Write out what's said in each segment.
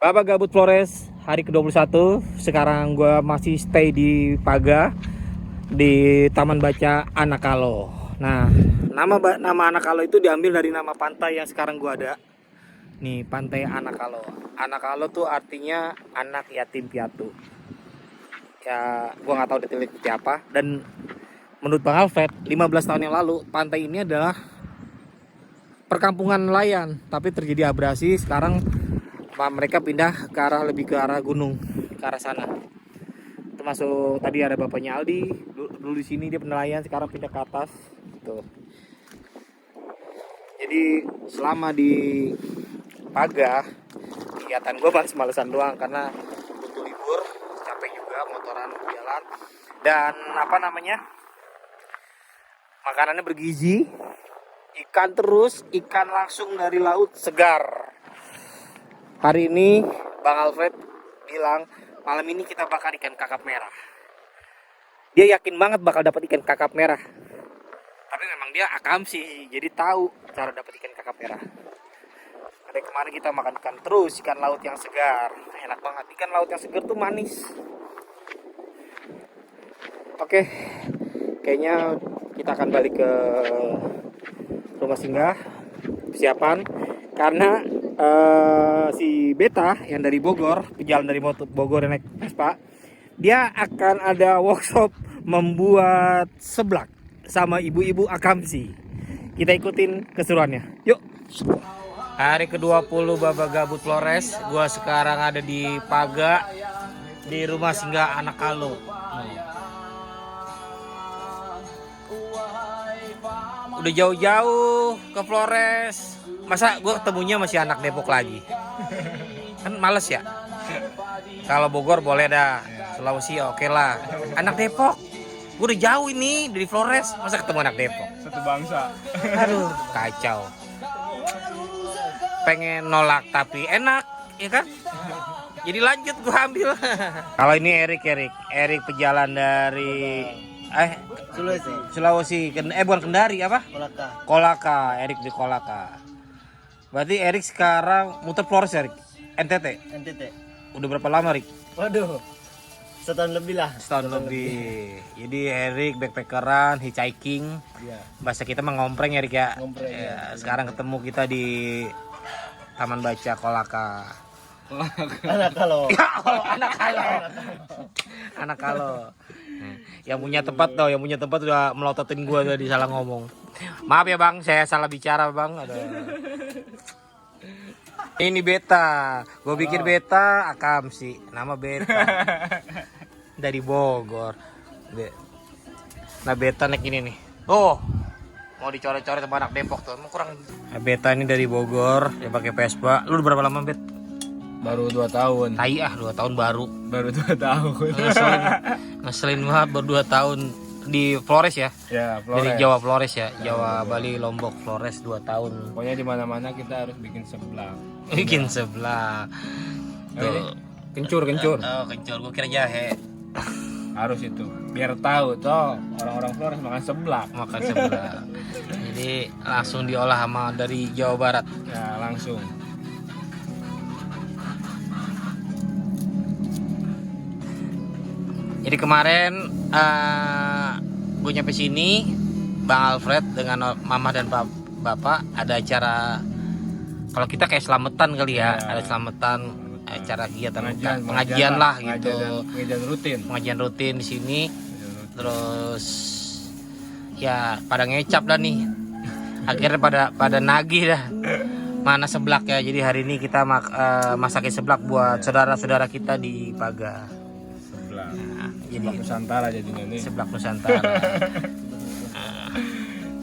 Bapak Gabut Flores hari ke-21. Sekarang gue masih stay di Paga di Taman Baca Anakalo. Nah, nama Anakalo itu diambil dari nama pantai yang sekarang gue ada. Nih, Pantai Anakalo. Anakalo tuh artinya anak yatim piatu. Ya, gue nggak tahu detailnya seperti apa. Dan menurut Bang Alfred, 15 tahun yang lalu pantai ini adalah perkampungan nelayan, tapi terjadi abrasi. Sekarang mereka pindah ke arah lebih ke arah gunung, ke arah sana. Termasuk tadi ada bapaknya Aldi, dulu di sini dia penelayan, sekarang pindah ke atas. Tuh. Jadi selama di Paga, kegiatan gue males-malesan doang karena butuh libur, capek juga motoran jalan. Dan makanannya bergizi, ikan terus, ikan langsung dari laut segar. Hari ini Bang Alfred bilang malam ini kita bakar ikan kakap merah. Dia yakin banget bakal dapat ikan kakap merah. Tapi memang dia akamsi, jadi tahu cara dapat ikan kakap merah. Ada kemarin kita makan ikan terus, ikan laut yang segar. Enak banget, ikan laut yang segar tuh manis. Oke, kayaknya kita akan balik ke rumah singgah. Persiapan karena si Beta yang dari Bogor, pejalan dari Bogor yang naik Vespa, dia akan ada workshop membuat seblak sama ibu-ibu akamsi. Kita ikutin keseruannya. Yuk. Hari ke-20 Bapak Gabut Flores. Gua sekarang ada di Paga di rumah singgah Anakalo. Udah jauh-jauh ke Flores. Masa gue ketemunya masih anak Depok lagi? Kan males ya. Kalau Bogor boleh dah, Sulawesi oke lah. Anak Depok, gue udah jauh ini dari Flores. Masa ketemu anak Depok? Satu bangsa. Aduh, kacau. Pengen nolak tapi enak, ya kan? Jadi lanjut gue ambil. Kalau ini Erik pejalan dari Sulawesi. Bukan Kendari apa? Kolaka. Erik di Kolaka. Berarti Erik sekarang muter Flores ya, Erik? NTT? Udah berapa lama, Erik? Waduh, setahun lebih lah. Setahun lebih. Jadi Erik backpackeran, hitchhiking. Iya. Bahasa kita mah ngompreng, Erik ya. Ngompreng, Ya, sekarang ketemu kita di Taman Baca Kolaka. Anakalo. Ya Allah, Anakalo. Yang punya tempat udah melototin gua tadi salah ngomong. Maaf ya Bang, saya salah bicara Bang. Ini Beta, gue pikir Beta akamsi, nama Beta dari Bogor. Nah Beta naik ini nih. Oh, mau dicoret-coret sama anak Depok tuh, emang kurang. Nah, Beta ini dari Bogor, dia pakai Vespa. Lu udah berapa lama Bet? Baru 2 tahun. Tai 2 tahun baru. Baru 2 tahun. Ngeselin banget baru 2 tahun di Flores ya. Ya, Flores. Dari Jawa Flores ya, Jawa, Bali, Lombok, Flores 2 tahun. Pokoknya di mana-mana kita harus bikin seblak. Bikin sebelah. Tuh. Kencur. Oh, kencur. Gue kira jahe. Harus itu. Biar tahu toh orang-orang Flores makan seblak. Makan sebelah. Jadi langsung diolah sama dari Jawa Barat. Ya, langsung. Jadi kemarin gue nyampe sini, Bang Alfred dengan Mama dan Bapak ada acara. Kalau kita kayak selamatan kali ya, ada selamatan, acara kegiatan pengajian lah gitu. Pengajian rutin di sini. Terus ya pada ngecap dah nih. Akhirnya pada nagih dah. Mana seblak ya. Jadi hari ini kita masakin seblak buat saudara-saudara kita di Paga. Seblak. Nah, Seblak Nusantara jadinya nih. Seblak Nusantara.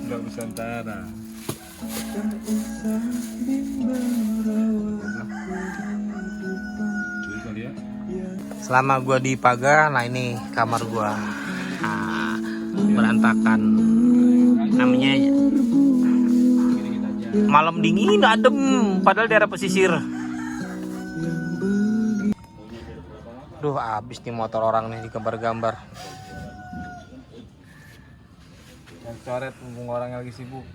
Seblak Nusantara. Selama gue di Paga, nah ini kamar gue, berantakan. Namanya malam dingin adem, padahal daerah pesisir. Duh, abis nih motor orang nih digambar-gambar. Yang coret mumpung orang lagi sibuk.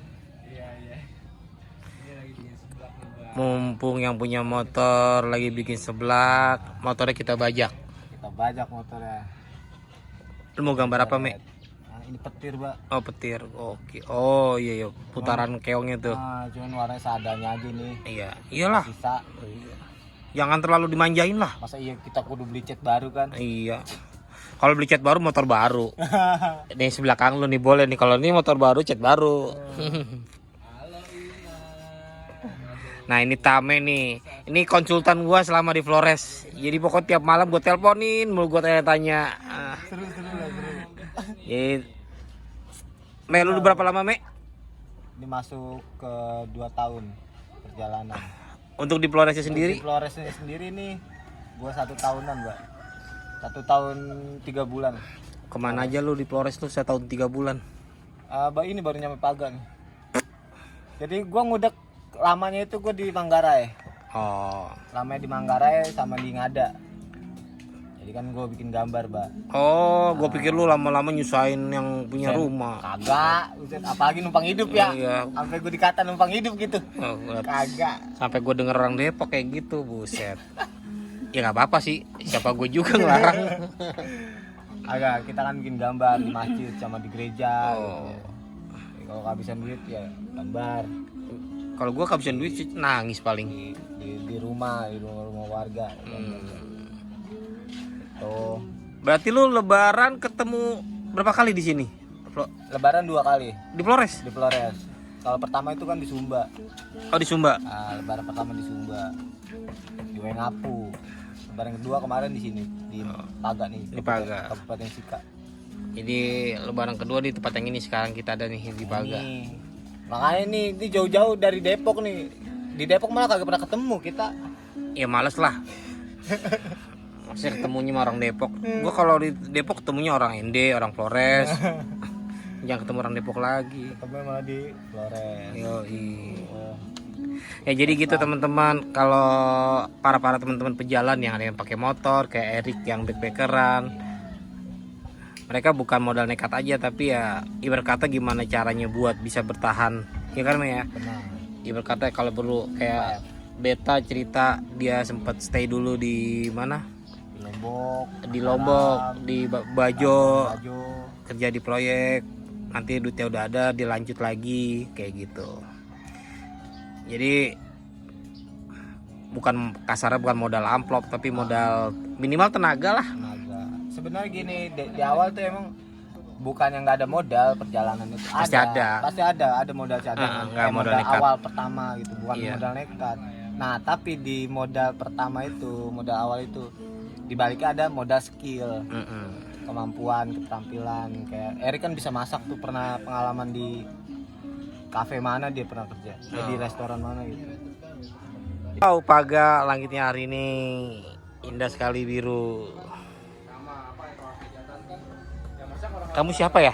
Mumpung yang punya motor lagi bikin seblak, motornya kita bajak. Kita bajak motornya. Lu mau gambar apa, Me? Nah, ini petir, Mbak. Oh, petir. Oke. Oh, iya iya, putaran keongnya tuh. Nah, cuman warnanya seadanya aja nih. Iya, iyalah. Sisa. Jangan terlalu dimanjain lah. Masa iya kita kudu beli cat baru kan? Iya. Kalau beli cat baru motor baru. Nih sebelah kang lu nih boleh nih. Kalau ini motor baru cat baru. Nah ini Tame nih. Ini konsultan gua selama di Flores. Jadi pokoknya tiap malam gua teleponin, mulu gua tanya-tanya. Seru lah, seru. Me lu udah berapa lama, Me? Ini masuk ke 2 tahun perjalanan. Untuk di Floresnya Di sendiri? Floresnya sendiri nih, gua 1 tahunan, Mbak. 1 tahun 3 bulan. Kemana aja lu di Flores tuh 1 tahun 3 bulan? Mbak ini baru nyampe Paga nih. Jadi gua ngudek lamanya itu gua di Manggarai. Oh. Lamanya di Manggarai sama di Ngada. Jadi kan gua bikin gambar, Mbak. Oh, gua pikir lu lama-lama nyusahin yang punya rumah. Kagak, buset, apalagi numpang hidup ya. Iya. Sampai gua dikata numpang hidup gitu. Oh, Kagak. sampai gue denger orang Depok kayak gitu, buset. Ya nggak apa-apa sih, siapa gue juga ngelarang. Agak, kita kan bikin gambar di masjid sama di gereja. Oh. Gitu. Jadi kalau kehabisan duit ya gambar Kalau gue kehabisan duit sih nangis paling. di rumah warga. Tuh. Berarti lu Lebaran ketemu berapa kali di sini? Lebaran 2 kali Di Flores? di Flores. Kalau pertama itu kan di Sumba. Oh di Sumba. Lebaran pertama di Sumba. Di Wengapu. Lebaran kedua kemarin di sini di Paga nih. Di Paga. Kabupaten Sika. Jadi Lebaran kedua di tempat yang ini sekarang kita ada nih di Paga. Makanya ini jauh-jauh dari Depok nih. Di Depok malah kagak pernah ketemu kita. Ya males lah. Masih ketemunya sama orang Depok. Gue kalau di Depok ketemunya orang ND, orang Flores. Jangan ketemu orang Depok lagi. Ketemu malah di Flores. Yoi. Ya jadi gitu teman-teman, kalau para teman-teman pejalan yang ada yang pakai motor kayak Erik yang backpackeran, mereka bukan modal nekat aja tapi ya ibarat kata gimana caranya buat bisa bertahan, ya kan ya. Benar. Ibarat kata kalau perlu kayak Beta cerita dia sempat stay dulu di mana? Di Lombok, Di Bajo, Bajo. kerja di proyek, nanti duitnya udah ada dilanjut lagi kayak gitu. Jadi bukan kasarnya bukan modal amplop tapi modal minimal tenaga lah. Tenaga. Sebenarnya gini, di awal tuh emang bukan yang nggak ada modal perjalanan itu. Pasti ada modal cadangan. Nggak modal nekat. Awal pertama gitu, bukan Iya. modal nekat. Nah, tapi di modal pertama itu, modal awal itu dibaliknya ada modal skill, kemampuan, keterampilan. Kayak Erik kan bisa masak tuh, pernah pengalaman di kafe mana dia pernah kerja, di restoran mana gitu. Oh, Paga langitnya hari ini indah sekali biru. Kamu siapa ya?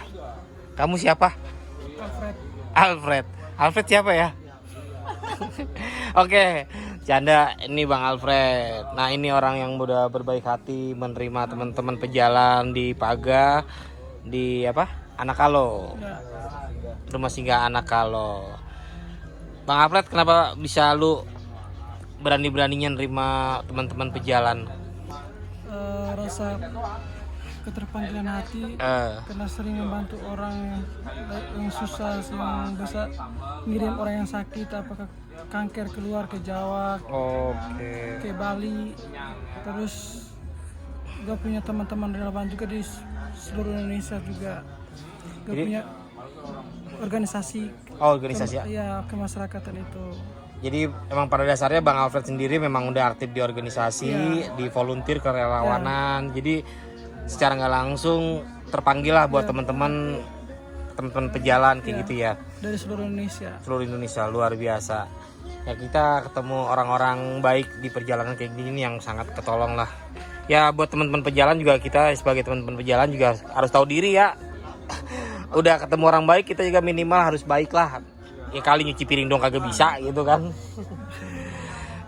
Kamu siapa? Alfred siapa ya? Oke, canda, ini Bang Alfred. Nah, ini orang yang udah berbaik hati menerima teman-teman pejalan di Paga di apa? Anakalo. Rumah singgah Anakalo. Bang Alfred, kenapa bisa lu berani-beraninya nerima teman-teman pejalan? Rasa keterpanggilan hati karena sering membantu orang yang susah, yang bisa ngirim orang yang sakit, apakah kanker keluar ke Jawa, ke Bali, terus gue punya teman-teman relawan juga di seluruh Indonesia juga. Gue punya organisasi. Ya. Kemasyarakatan itu. Jadi emang pada dasarnya Bang Alfred sendiri memang udah aktif di organisasi, di volunteer kerelawanan. Jadi secara nggak langsung terpanggil lah buat teman-teman pejalan kayak gitu ya. Dari seluruh Indonesia. Seluruh Indonesia, luar biasa. Ya kita ketemu orang-orang baik di perjalanan kayak gini yang sangat ketolong lah. Ya buat teman-teman pejalan juga, kita sebagai teman-teman pejalan juga harus tahu diri ya. Udah ketemu orang baik, kita juga minimal harus baik lah. Ya kali nyuci piring dong kagak bisa gitu kan.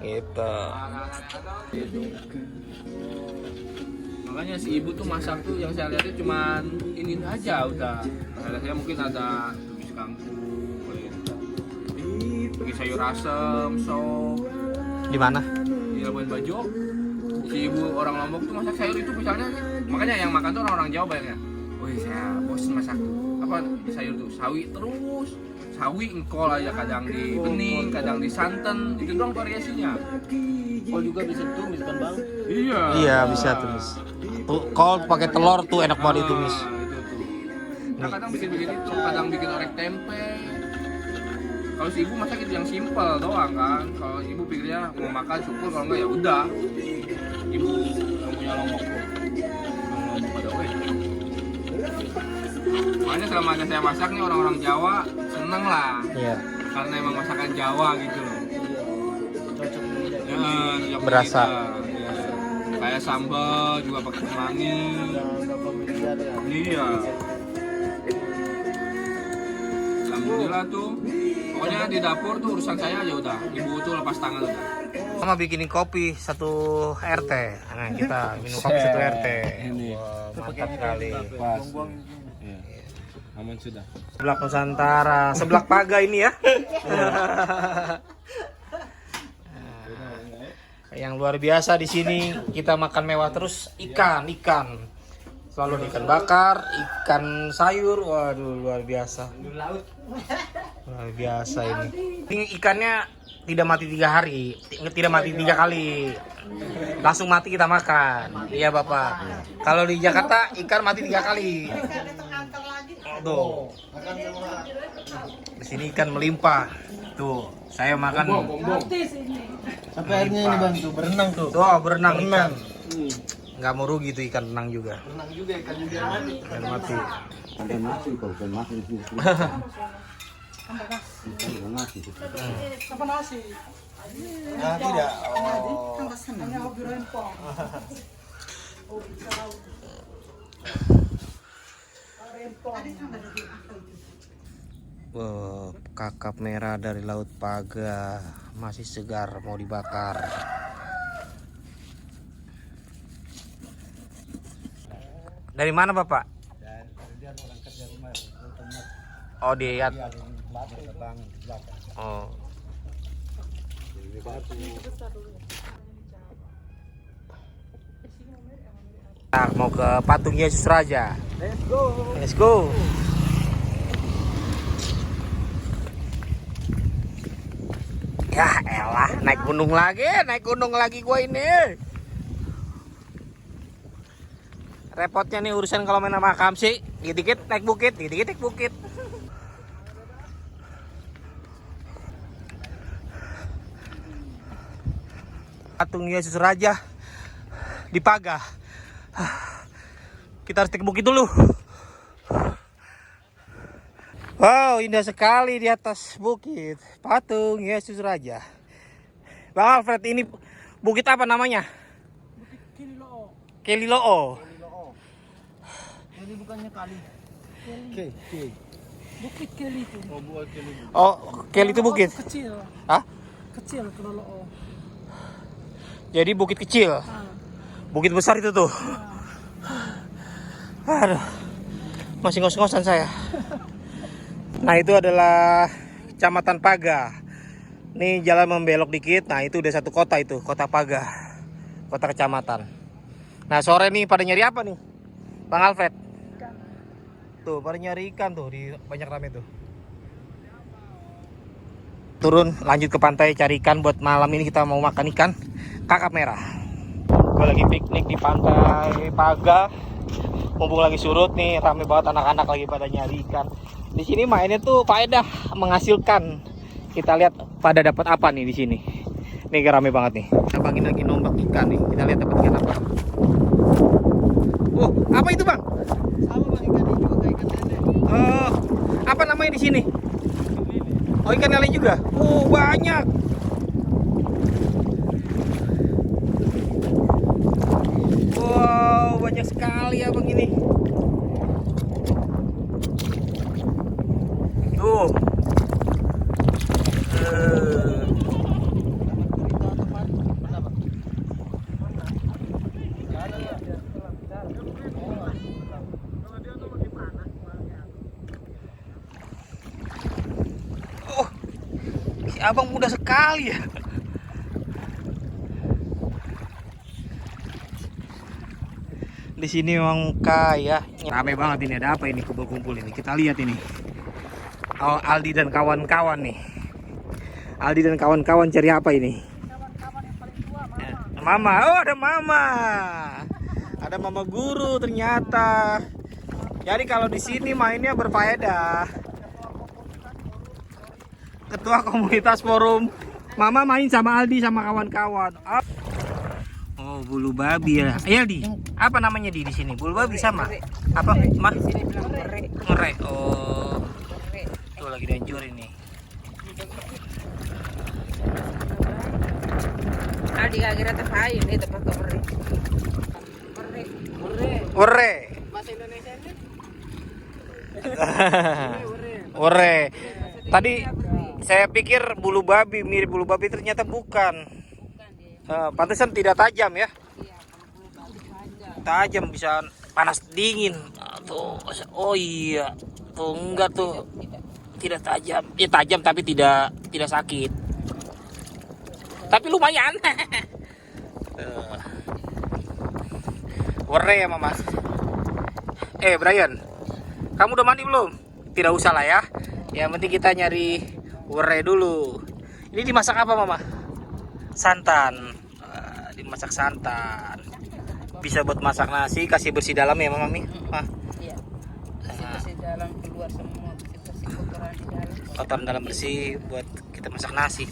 Gitu. Makanya si ibu tuh masak tuh yang saya lihatnya cuman ini aja udah. Saya mungkin ada tumis kangkung, bikin sayur asem, sop. Di mana? Di Labuan Bajo. Si ibu orang Lombok tuh masak sayur itu misalnya, makanya yang makan tuh orang-orang Jawa banyaknya. Wih, saya bosen masak apa sayur tuh sawi terus. Sawi engkol aja, kadang di bening, kadang di santan, itu doang variasinya. Kol juga bisa ditumis kan bang? Iya. Iya bisa tumis. Tuh kol pakai telur tuh enak banget ditumis. Itu tuh. Nah, kadang bikin itu, kadang bikin orek tempe. Kalau si ibu masak itu yang simpel doang kan. Kalau ibu pikirnya mau makan syukur, kalau enggak ya udah. Ibu yang punya Lombok tuh. Lombok pada weh. Makanya selama ada saya masak nih orang-orang Jawa seneng lah. Iya. Karena emang masakan Jawa gitu loh. Cocok lidah. Ya, yang Berasa. ya. Kayak sambal juga pakai kemangi. Nggak familiar ya. Iya. Alhamdulillah tuh. Pokoknya di dapur tuh urusan saya aja udah. Ibu tuh lepas tangan udah. Sama bikinin kopi satu RT. Nah kita minum kopi satu RT. Ini. Wah, mantap sekali. Pas. Iya. Aman sudah. Seblak Nusantara, seblak Paga ini ya. Yang luar biasa di sini kita makan mewah terus ikan. Selalu ikan bakar, ikan sayur. Waduh, luar biasa. Luar biasa ini. Ini ikannya tidak mati 3 hari, tidak mati 3 kali. Langsung mati kita makan. Iya, Bapak. Kalau di Jakarta ikan mati 3 kali. Tuh. Di sini ikan melimpah. Tuh, saya makan. Sampai akhirnya ini bang tuh berenang tuh. Tuh, berenang ikan. Nggak mau rugi tuh ikan renang juga. Berenang juga ikan juga mati. Ikan mati. Ada nasi kok, bukan mati. Apa nasi? Nah tidak. Oh. Hanya hobi rempong. Kakap merah dari Laut Paga masih segar, mau dibakar. Dari mana Bapak? Oh di Oh. Nah, mau ke patung Yesus Raja. Let's go. Ya elah, naik gunung lagi gua ini. Repotnya nih urusan kalau main sama Kamsi, dikit-dikit naik bukit, dikit-dikit naik bukit. Patung Yesus Raja di Paga. Kita harus naik bukit dulu. Wow, indah sekali di atas bukit. Patung Yesus Raja. Bang Alfred, ini bukit apa namanya? Kililoo. Keliloo. Ini bukannya kali. Bukit Keli itu. Oh buat kali. Oh, Kel itu bukit. Kecil. Hah? Kecil Kililoo. Jadi bukit kecil. Bukit besar itu tuh. Aduh. Masih ngos-ngosan saya. Nah, itu adalah Kecamatan Paga. Nih jalan membelok dikit. Nah, itu udah satu kota itu, Kota Paga. Kota kecamatan. Nah, sore nih pada nyari apa nih? Bang Alfred. Tuh, pada nyari ikan tuh, di banyak rame tuh. Turun lanjut ke pantai cari ikan buat malam ini kita mau makan ikan kakap merah. Gue lagi piknik di pantai Paga. Mumpung lagi surut nih, rame banget anak-anak lagi pada nyari ikan. Di sini mainnya tuh faedah, menghasilkan. Kita lihat pada dapat apa nih di sini. Nih rame banget nih. Abang ini lagi nombak ikan nih. Kita lihat dapat ikan apa. Oh, apa itu bang? Sama bang ikan ini juga kayak ikan lele. Oh, apa namanya di sini? Oh, ikan lele juga. Oh, banyak. Wow, banyak sekali ya bang ini. Tuh. abang muda sekali ya. Di sini memang kaya. Rame banget ini, ada apa ini kumpul-kumpul ini? Kita lihat ini. Oh, Aldi dan kawan-kawan nih. Aldi dan kawan-kawan cari apa ini? Mama. Oh, ada mama. Ada mama guru ternyata. Jadi kalau di sini mainnya berfaedah. Ketua komunitas forum. Mama main sama Aldi sama kawan-kawan. Oh, bulu babi ya. Ayo Di. Apa namanya di sini? Bulu babi sama. Apa? Mah? Ngerek. Oh. Tuh lagi dihancurin nih. Aldi kira tafayu nih tempat korek. Ore. Bahasa Indonesia ini Ore. Tadi saya pikir bulu babi, mirip bulu babi, ternyata bukan. Pantesan tidak tajam ya. Tajam, bisa panas dingin. Tuh, oh iya. Tuh enggak tuh. Tidak tajam. Ya tajam tapi tidak sakit. Tapi lumayan. Ore ya Mama. Brian, kamu udah mandi belum? Tidak usah lah ya. Yang penting kita nyari ore dulu. Ini dimasak apa Mama? Santan. Dimasak santan. Bisa buat masak nasi, kasih bersih dalam ya Mama Mi. Iya. Bersih dalam, keluar semua, bersih kotoran di dalam. Kotoran dalam bersih buat kita masak nasi.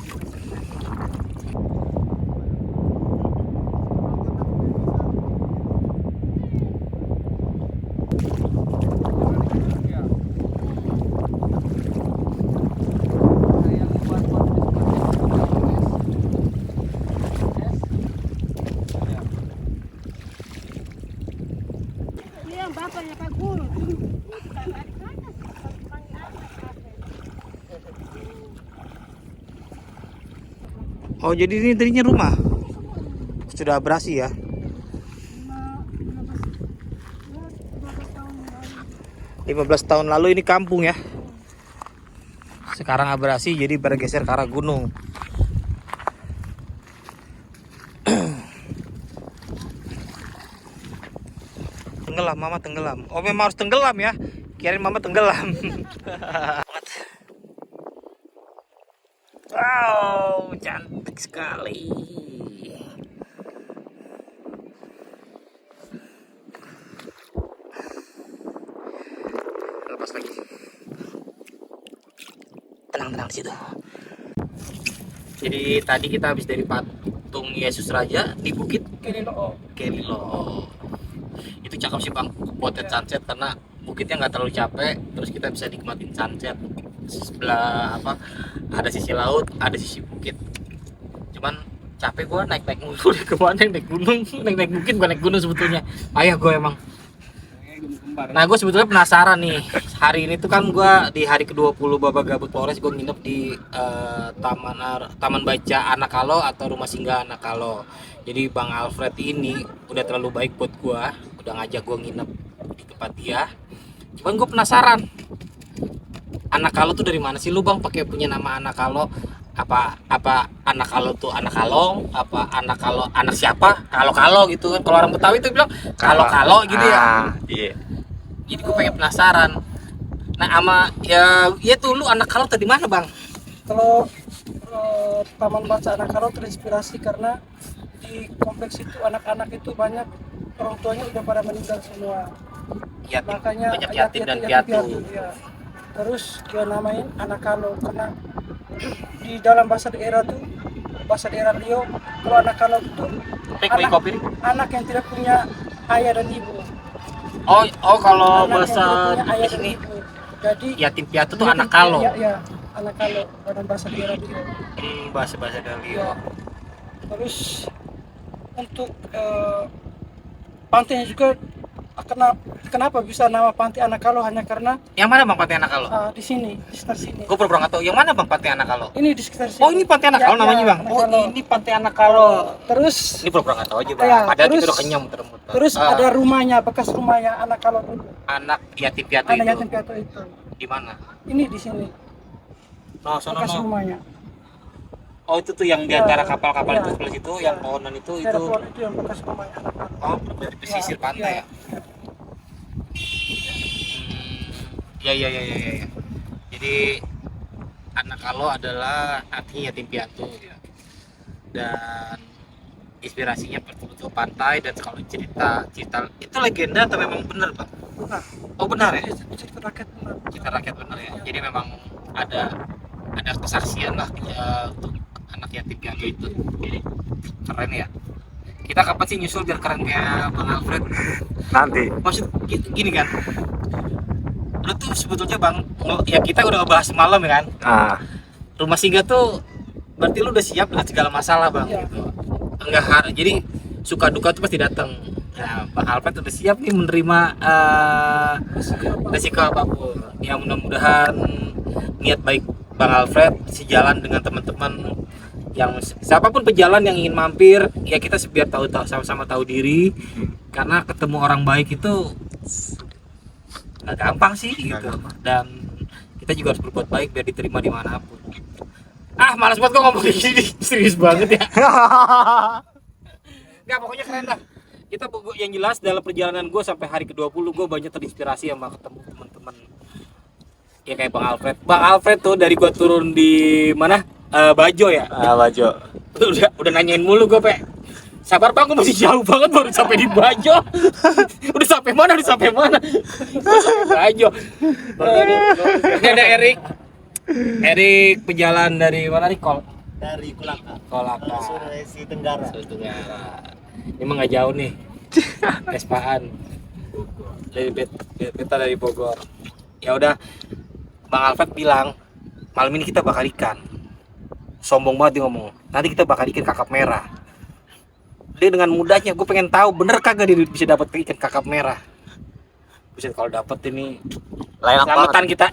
bapaknya Pak Guru. Oh, jadi ini tadinya rumah. Sudah abrasi ya. 15 tahun lalu ini kampung ya. Sekarang abrasi jadi bergeser ke arah gunung. Tenggelam, Mama tenggelam. Oh, memang harus tenggelam ya. Kirain Mama tenggelam. Wow, cantik sekali. Lepas lagi. Tenang-tenang di situ. Jadi tadi kita habis dari patung Yesus Raja di Bukit Kelilo. Itu cakep sih Bang, potret sunset karena bukitnya nggak terlalu capek, terus kita bisa nikmatin sunset. Sebelah apa, ada sisi laut, ada sisi bukit. Cuman capek gua naik mulu deh, kemana naik gunung, naik bukit bukan naik gunung sebetulnya. Ayah gue emang. Nah, gue sebetulnya penasaran nih. Hari ini tuh kan gue di hari ke-20 Babak Gabut Polres, gue nginep di Taman Baca Anakalo atau Rumah Singgah Anakalo. Jadi Bang Alfred ini udah terlalu baik buat gue, udah ngajak gue nginep di tempat dia. Cuman gue penasaran, Anakalo tuh dari mana sih lu Bang pakai punya nama Anakalo? Apa Anakalo tuh anak kalong, apa Anakalo anak siapa? Kalau gitu kan. Kalau orang Betawi tuh bilang kalau gitu ya. Iya. Jadi gue pengen penasaran. Nah, sama ya tuh lu Anakalo tadi mana Bang? Kalau Taman Baca Anakalo terinspirasi karena di kompleks itu anak-anak itu banyak orang tuanya udah pada meninggal semua. Yatim, Makanya banyak yatim dan piatu. Ya. Terus dia namain Anakalo karena di dalam bahasa daerah Riau, kalau Anakalo itu anak yang tidak punya ayah dan ibu. Oh kalau Anak bahasa yang tidak punya ayah di dan sini ibu. Jadi yatim piatu tuh Anakalo. Ya, Anakalo dalam bahasa daerah Riau. Bahasa dari Ya. Terus untuk pantainya juga kenapa bisa nama Pantai Anakalo hanya karena yang mana Bang Pantai Anakalo? di sini, di sekitar sini. Gue pernah nggak tahu yang mana Bang Pantai Anakalo? Ini di sekitar sini. Oh, ini Pantai Anakalo namanya Bang. Oh, Anakalo. ini Pantai Anakalo. Terus Ini pura-pura nggak tahu aja Bang. Ya, Padahal terus- kita udah kenyang muter-muter. terus ada rumahnya, bekas rumahnya Anakalo dulu. anak yatim piatu Anak itu yatim piatu itu. di mana? Ini di sini, No, sono bekas no. rumahnya. Oh itu tuh yang di antara kapal-kapal itu sebelah situ, yang pohonan itu Daerah pohon itu yang bekas pemain anak-anak. oh dari pesisir pantai ya. Ya. Jadi anak kalau adalah artinya yatim piatu dan inspirasinya betul-betul pantai. Dan kalau cerita itu legenda atau memang benar Pak? Bukan. Oh benar ya? Cerita rakyat benar. Cerita rakyat benar ya. Jadi memang ada kesaksian lah ya untuk anak yatim piatu itu. Keren ya. Kita kapan sih nyusul biar keren kayak Bang Alfred? Nanti. Maksud gini kan, lu tuh sebetulnya Bang, ya kita udah ngebahas semalam ya kan, rumah singgah tuh berarti lu udah siap dengan segala masalah Bang gitu. Enggak harus, jadi suka duka tuh pasti datang. Nah, Bang Alfred udah siap nih menerima resiko apapun. Ya mudah-mudahan niat baik Bang Alfred sejalan dengan teman-teman yang siapapun pejalan yang ingin mampir, ya kita biar tahu sama-sama tahu diri, karena ketemu orang baik itu nggak gampang sih gitu. Dan kita juga harus berbuat baik biar diterima dimanapun. Malas banget gua ngomong kayak gini, serius banget ya. Nggak, pokoknya keren dah. Kita yang jelas dalam perjalanan gue sampai hari ke-20 gue banyak terinspirasi sama ketemu teman-teman ya kayak Bang Alfred. Bang Alfred tuh dari gue turun di mana? Bajo ya. Bajo. Udah nanyain mulu gue, Pe. Sabar Bang, gue masih jauh banget baru sampai di Bajo. Udah sampai mana? Sampai Bajo. Ini ada Erik pejalan dari mana nih? Dari Kolaka. Sulawesi Tenggara. Ini mah nggak jauh nih. Vespaan. Dari Beta dari Bogor. Ya udah, Bang Alfred bilang malam ini kita bakal ikan. Sombong banget dia ngomong. Nanti kita bakal ikan kakap merah. Dia dengan mudahnya, gue pengen tahu bener kagak dia bisa dapat ikan kakap merah. Bisa kalau dapat ini Enak selamatan kita.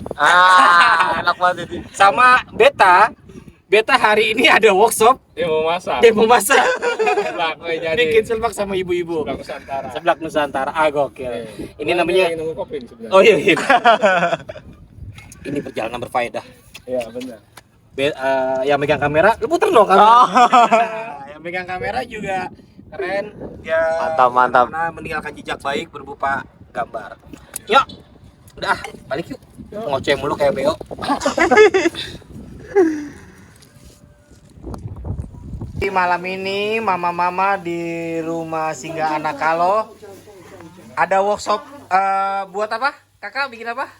Enak banget ini. Sama Beta hari ini ada workshop. Dia mau masak. Seblak, bikin seblak sama ibu-ibu. Seblak Nusantara. Gokil. Ini namanya. nunggu kopi sebenarnya. Oh iya. Ini perjalanan berfaedah. Iya, benar. Yang megang kamera, lu puter dong kamera. Yang megang kamera juga keren. Ya, Mantap. karena meninggalkan jejak baik berupa gambar. Yuk, udah balik yuk. Ngoceh mulu kayak beo. Di malam ini mama-mama di rumah singgah anak kalau ada workshop buat apa? Kakak bikin apa?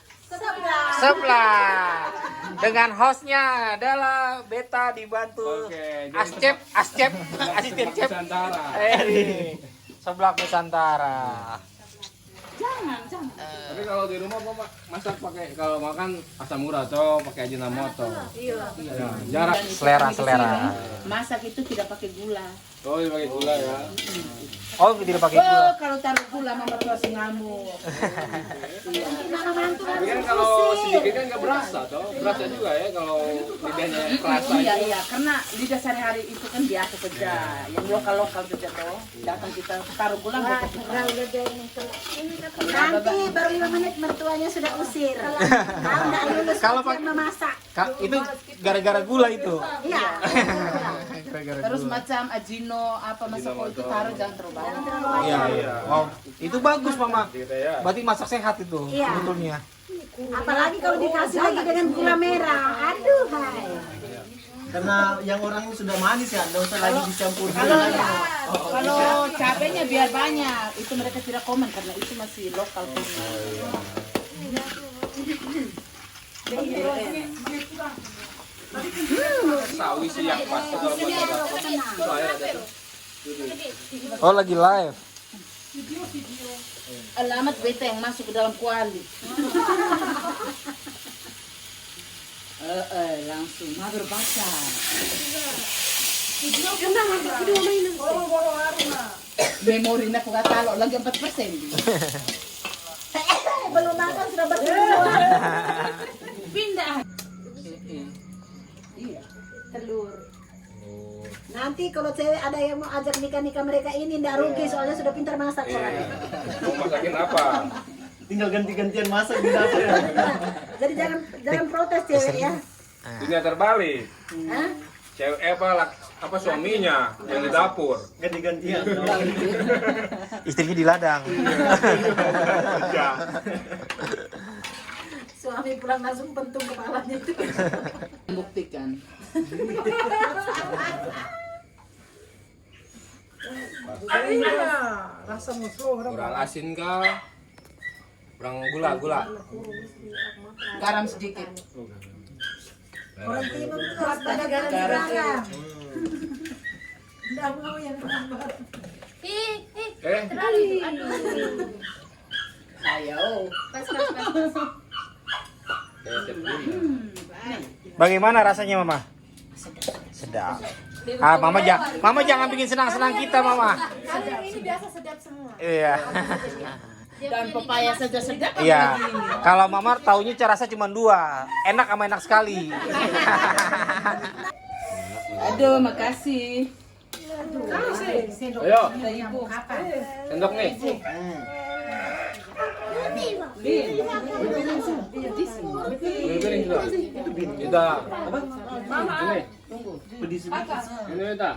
Seblak. Dengan hostnya adalah Beta dibantu Ascep, asisten chef Nusantara. Seblak Nusantara. Jangan. Tapi kalau di rumah Bapak masak pakai kalau makan asam urat pakai ajinomoto. Iya. Ya, jarak. Selera. Masak itu tidak pakai gula. Oh, pakai gula ya. Oh, tidak pakai gula. Oh, kalau taruh gula mama pasti ngamuk. Tapi kan kalau sedikit kan nggak berasa toh. Berasa juga ya kalau lidahnya kerasa. Iya, karena lidah sehari-hari itu kan biasa saja. Yang lokal saja toh. Datang kita taruh gula nggak pakai. Nanti baru 5 menit mertuanya sudah usir. Kalau nggak lulus Kalau ujian memasak. Itu gara-gara gula itu. Iya. Terus macam ajino apa masak itu taruh jangan terlalu banyak. Iya. Wow, itu bagus Mama. Berarti masak sehat itu Iya. sebetulnya. Apalagi kalau dikasih lagi dengan gula merah. Aduh, hai. Karena yang orang ini sudah manis ya, nggak usah lagi dicampur. Kalau cabenya biar banyak, itu mereka tidak komen karena itu masih lokal. Sawi sih yang pas kalau buat Oh, lagi live. Alamat beta yang masuk ke dalam kuali. Langsung mager baca. Memori nak kau kata lagi 4%. Belum makan sudah bertelur. Pindah. Telur. Nanti kalau cewek ada yang mau ajak nikah mereka ini ndak rugi soalnya sudah pintar masak orang. mau masakin apa? Tinggal ganti-gantian masak di dapur ya. Jadi jangan protes cewek ya. Dunia terbalik. Hah? apa suaminya yang di dapur. Ganti-gantian. Istrinya di ladang. Suami pulang langsung pentung kepalanya itu. Buktikan. Rasa musuh Kurang asin kah? Kurang gula. Garam sedikit. Orang timur itu harus pada garam-garam. Nggak mau yang gambar. Ayo. Bagaimana rasanya Mama? Sedap. Mama jangan bikin senang-senang kita Mama. Ini biasa sedap semua. Iya. Dan pepaya saja sedap. Iya. Kalau Mama taunya rasa cuma 2. Enak sama enak sekali. Aduh, makasih. Ayo, Ibu. sendok nih. Piring sudah. Kita. Ini. Ini kita.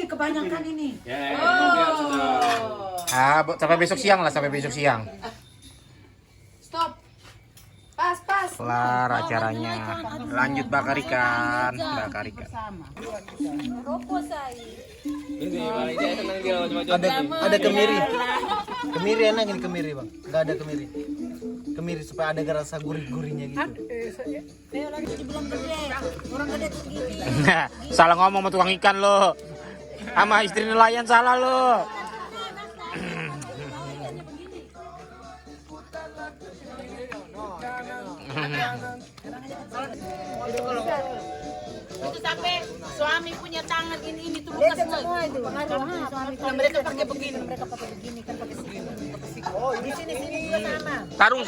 Kebanyakan ini. Ya, ini biar sudah. Sampai besok siang lah, sampai besok siang. Stop. Pas. Kelar acaranya. Lanjut bakar ikan. Ini malah dia tenang dia macam-macam. Ada kemiri. Kemiri enak ini kemiri, Bang. Enggak ada kemiri. Kemiri supaya ada rasa gurih-gurihnya gitu. Orang gede tuh gini. Salah ngomong sama tukang ikan lo. Sama istri nelayan salah lo. Itu sampai suami punya tangan ini tuh bekas semua itu. Mereka pakai begini. Kan pakai sini. Oh, di sini juga sama. Tarung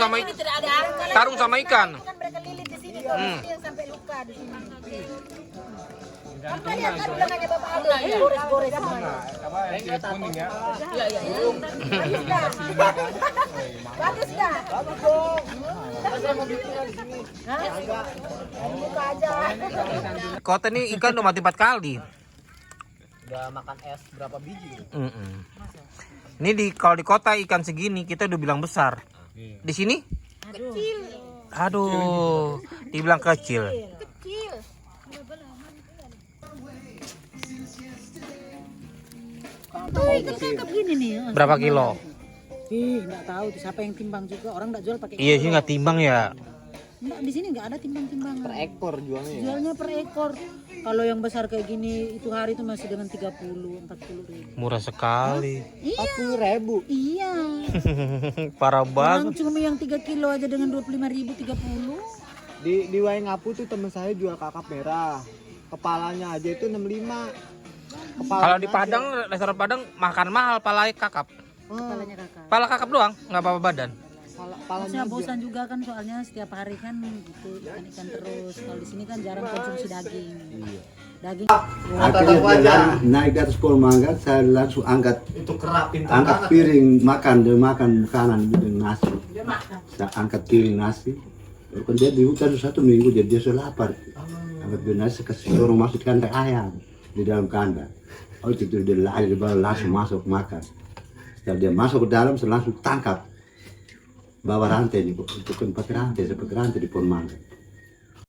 sama ikan. Kan mereka lilit di sini kalau yang sampai luka di sini. Kan lihat kan lengannya Bapak ada gores-gores semua. Bagus dah. Bagus dong. Buka aja. Kota nih ikan udah mati 4 kali. Udah makan es berapa biji? Ini kalau di kota ikan segini kita udah bilang besar. Di sini? Kecil. Aduh, dibilang kecil. Kecil. Ketangkap gini nih. Berapa kilo? Ih, nggak tahu tuh siapa yang timbang juga. Orang nggak jual pakai. Iya sih nggak timbang ya. Nggak, di sini nggak ada timbang-timbangan. Per ekor jualnya ya? Jualnya per ekor. Kalau yang besar kayak gini itu hari itu masih dengan 30, 40 ribu. Murah sekali. 40.000. Iya. Parah Orang banget. cuma yang 3 kilo aja dengan 25.000, 30. Di Waingapu tuh temen saya jual kakap merah. Kepalanya aja itu 65. Kalau di Padang, restoran Padang makan mahal pala kakap. Kepalanya kakak. Pala kakap doang, nggak apa-apa badan. Maksudnya bosan juga kan soalnya setiap hari kan gitu ikan-ikan terus. Kalau di sini kan jarang konsumsi daging. Daging. Akhirnya naik di atas pohon mangga, saya langsung angkat Itu kerap pintar angkat banget. piring makan makanan dengan nasi. Saya angkat piring nasi. Kalau dia di hutan 1 minggu jadi dia sudah lapar. Angkat piring nasi kasih dorong masuk kandang ayam di dalam kandang. Oh itu dia lari langsung masuk makan. Setelah dia masuk ke dalam saya langsung tangkap. Bawa rantai nih, itu kan pakai rantai, seperti rantai di pohon mangga.